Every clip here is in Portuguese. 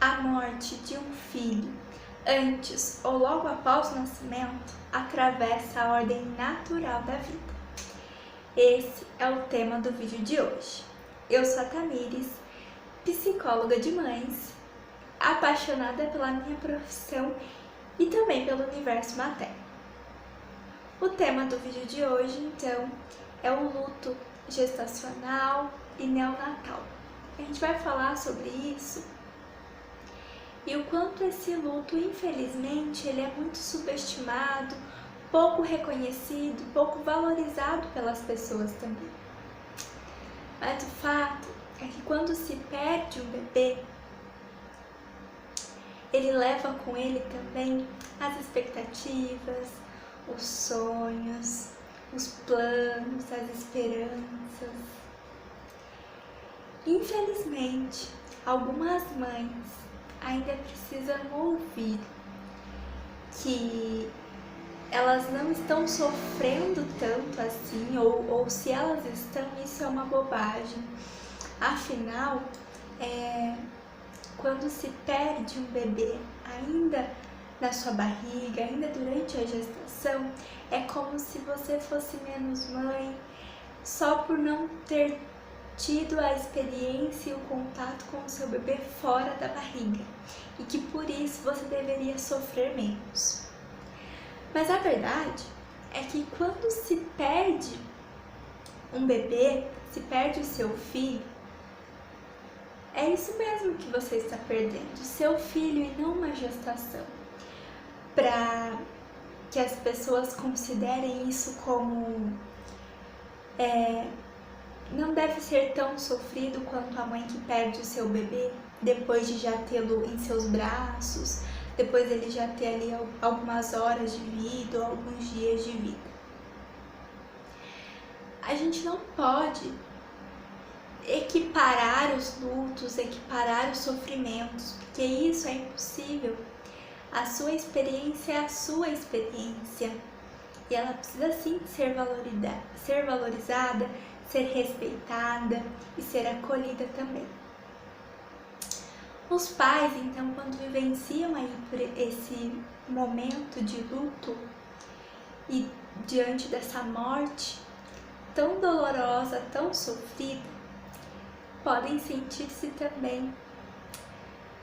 A morte de um filho, antes ou logo após o nascimento, atravessa a ordem natural da vida. Esse é o tema do vídeo de hoje. Eu sou a Tamires, psicóloga de mães, apaixonada pela minha profissão e também pelo universo materno. O tema do vídeo de hoje, então, é o luto gestacional e neonatal. A gente vai falar sobre isso e o quanto esse luto, infelizmente, ele é muito subestimado, pouco reconhecido, pouco valorizado pelas pessoas também. Mas o fato é que quando se perde um bebê, ele leva com ele também as expectativas, os sonhos, os planos, as esperanças. Infelizmente, algumas mães ainda precisam ouvir que elas não estão sofrendo tanto assim, ou se elas estão, isso é uma bobagem. Afinal, quando se perde um bebê ainda na sua barriga, ainda durante a gestação, é como se você fosse menos mãe só por não ter tido a experiência e o contato com o seu bebê fora da barriga e que por isso você deveria sofrer menos. Mas a verdade é que quando se perde um bebê, se perde o seu filho, é isso mesmo que você está perdendo, seu filho e não uma gestação. Para que as pessoas considerem isso como não deve ser tão sofrido quanto a mãe que perde o seu bebê depois de já tê-lo em seus braços, depois ele já ter ali algumas horas de vida ou alguns dias de vida. A gente não pode equiparar os lutos, equiparar os sofrimentos, porque isso é impossível. A sua experiência é a sua experiência e ela precisa sim ser valorizada, ser respeitada e ser acolhida também. Os pais, então, quando vivenciam aí por esse momento de luto e diante dessa morte tão dolorosa, tão sofrida, podem sentir-se também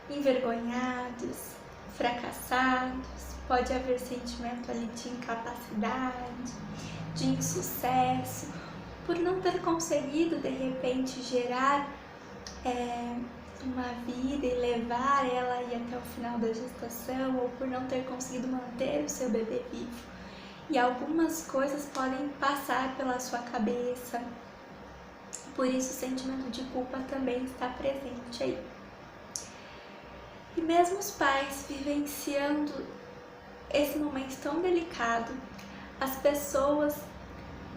envergonhados, fracassados, pode haver sentimento ali de incapacidade, de insucesso, por não ter conseguido de repente gerar uma vida e levar ela aí até o final da gestação, ou por não ter conseguido manter o seu bebê vivo. E algumas coisas podem passar pela sua cabeça, por isso o sentimento de culpa também está presente aí. E mesmo os pais vivenciando esse momento tão delicado, as pessoas,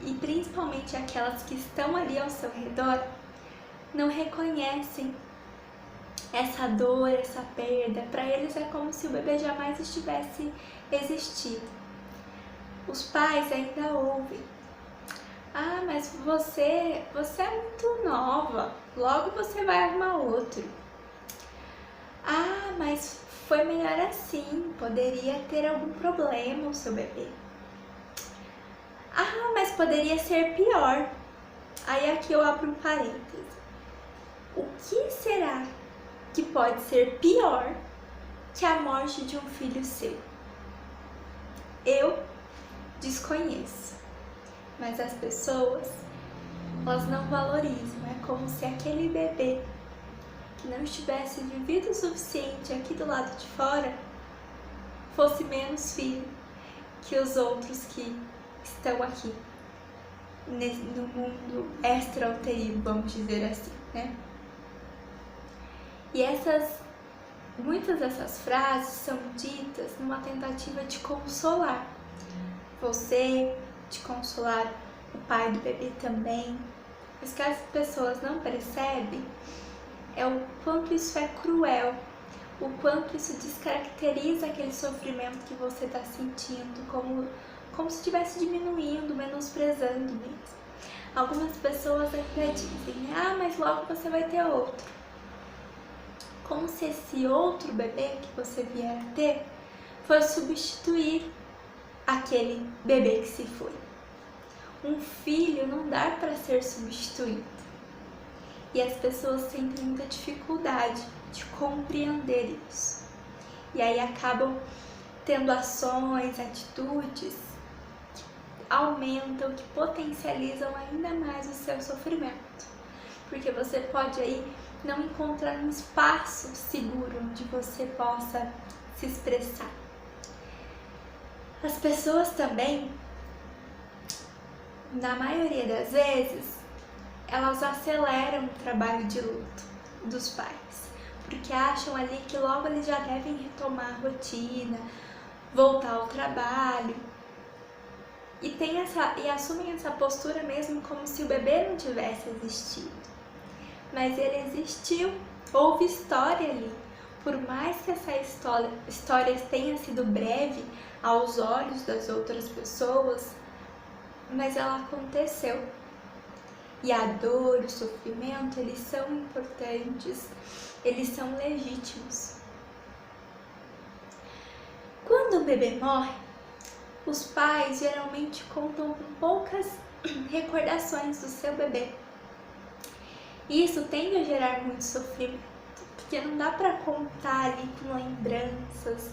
e principalmente aquelas que estão ali ao seu redor, não reconhecem essa dor, essa perda. Para eles é como se o bebê jamais estivesse existido. Os pais ainda ouvem: ah, mas você é muito nova, logo você vai arrumar outro. Ah, mas foi melhor assim, poderia ter algum problema o seu bebê. Ah, mas poderia ser pior. Aí aqui eu abro um parêntese. O que será que pode ser pior que a morte de um filho seu? Eu desconheço, mas as pessoas, elas não valorizam. É como se aquele bebê que não estivesse vivido o suficiente aqui do lado de fora fosse menos filho que os outros que estão aqui no mundo extra-uterino, vamos dizer assim, né? E muitas dessas frases são ditas numa tentativa de consolar você, de consolar o pai do bebê também. Mas que as pessoas não percebem é o quanto isso é cruel, o quanto isso descaracteriza aquele sofrimento que você está sentindo, como se estivesse diminuindo, menosprezando mesmo. Algumas pessoas ainda dizem: ah, mas logo você vai ter outro. como se esse outro bebê que você vier a ter fosse substituir aquele bebê que se foi. Um filho não dá para ser substituído. E as pessoas sentem muita dificuldade de compreender isso. E aí acabam tendo ações, atitudes que aumentam, que potencializam ainda mais o seu sofrimento. Porque você pode aí não encontrar um espaço seguro onde você possa se expressar. As pessoas também, na maioria das vezes, elas aceleram o trabalho de luto dos pais, porque acham ali que logo eles já devem retomar a rotina, voltar ao trabalho, e assumem essa postura mesmo como se o bebê não tivesse existido. Mas ele existiu, houve história ali. Por mais que essa história tenha sido breve aos olhos das outras pessoas, mas ela aconteceu. E a dor, o sofrimento, eles são importantes, eles são legítimos. Quando o bebê morre, os pais geralmente contam com poucas recordações do seu bebê. E isso tende a gerar muito sofrimento, porque não dá para contar ali com lembranças,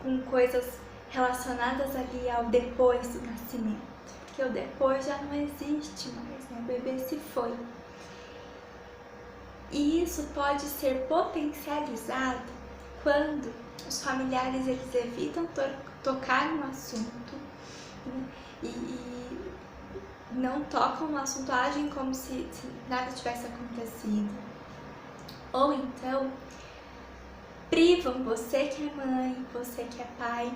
com coisas relacionadas ali ao depois do nascimento, porque o depois já não existe mais, né? O bebê se foi. E isso pode ser potencializado quando os familiares eles evitam tocar no assunto, né? E não tocam no assunto, agem como se nada tivesse acontecido. Ou então privam você que é mãe, você que é pai,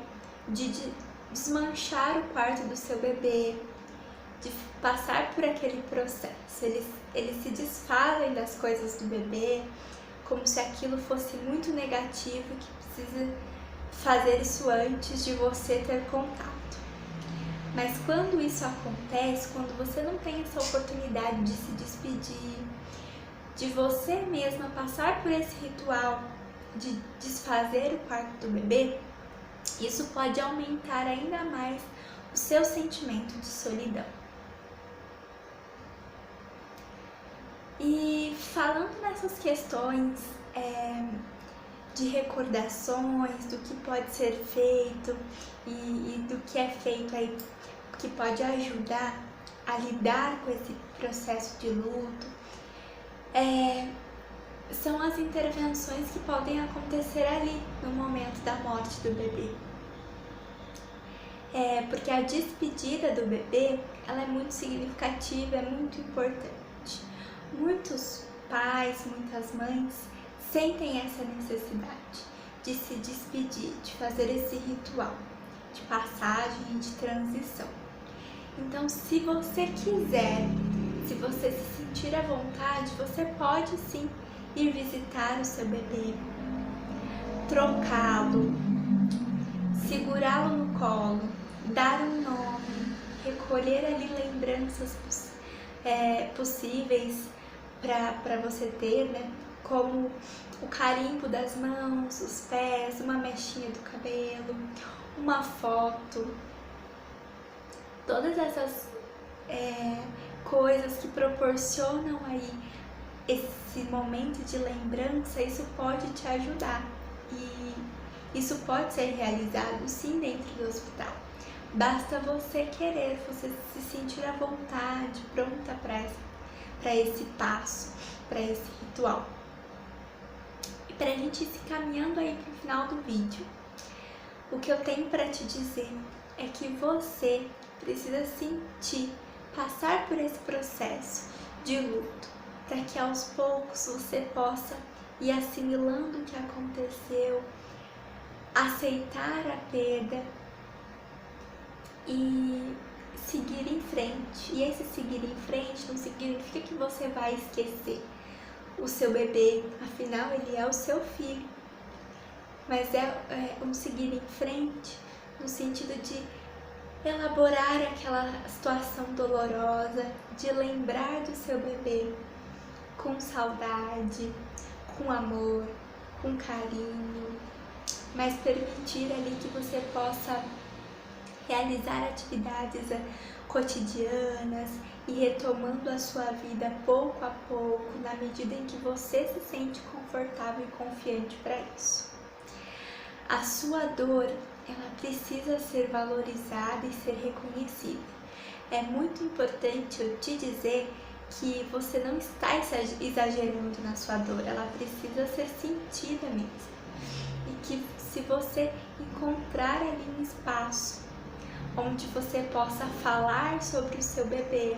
de desmanchar o quarto do seu bebê, de passar por aquele processo. Eles se desfazem das coisas do bebê como se aquilo fosse muito negativo, que precisa fazer isso antes de você ter contato. Mas quando isso acontece, quando você não tem essa oportunidade de se despedir, de você mesma passar por esse ritual de desfazer o quarto do bebê, isso pode aumentar ainda mais o seu sentimento de solidão. E falando nessas questões de recordações, do que pode ser feito e do que é feito aí, que pode ajudar a lidar com esse processo de luto, são as intervenções que podem acontecer ali no momento da morte do bebê. Porque a despedida do bebê, ela é muito significativa, é muito importante. Muitos pais, muitas mães sentem essa necessidade de se despedir, de fazer esse ritual de passagem e de transição. Então, se você quiser, se você se sentir à vontade, você pode sim ir visitar o seu bebê, trocá-lo, segurá-lo no colo, dar um nome, recolher ali lembranças possíveis para você ter, né? Como o carimbo das mãos, os pés, uma mechinha do cabelo, uma foto. Todas essas coisas que proporcionam aí esse momento de lembrança, isso pode te ajudar. E isso pode ser realizado sim dentro do hospital. Basta você querer, você se sentir à vontade, pronta para esse passo, para esse ritual. E para a gente ir se caminhando aí para o final do vídeo, o que eu tenho para te dizer é que você precisa sentir, passar por esse processo de luto, para que aos poucos você possa ir assimilando o que aconteceu, aceitar a perda e seguir em frente. E esse seguir em frente não significa que você vai esquecer o seu bebê, afinal ele é o seu filho, mas é um seguir em frente no sentido de elaborar aquela situação dolorosa, de lembrar do seu bebê com saudade, com amor, com carinho, mas permitir ali que você possa realizar atividades cotidianas e retomando a sua vida pouco a pouco, na medida em que você se sente confortável e confiante para isso. A sua dor, ela precisa ser valorizada e ser reconhecida. É muito importante eu te dizer que você não está exagerando na sua dor, ela precisa ser sentida mesmo. E que se você encontrar ali um espaço onde você possa falar sobre o seu bebê,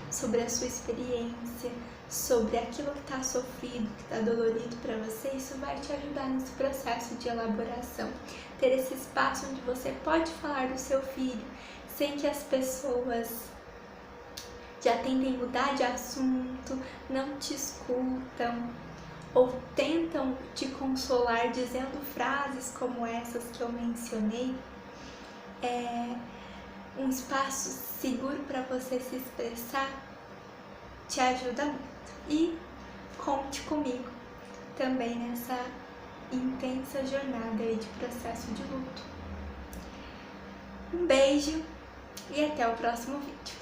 sobre a sua experiência, sobre aquilo que está sofrido, que está dolorido para você, isso vai te ajudar nesse processo de elaboração. Ter esse espaço onde você pode falar do seu filho, sem que as pessoas já tentem mudar de assunto, não te escutam, ou tentam te consolar dizendo frases como essas que eu mencionei. Um espaço seguro para você se expressar te ajuda muito. E conte comigo também nessa intensa jornada aí de processo de luto. Um beijo e até o próximo vídeo.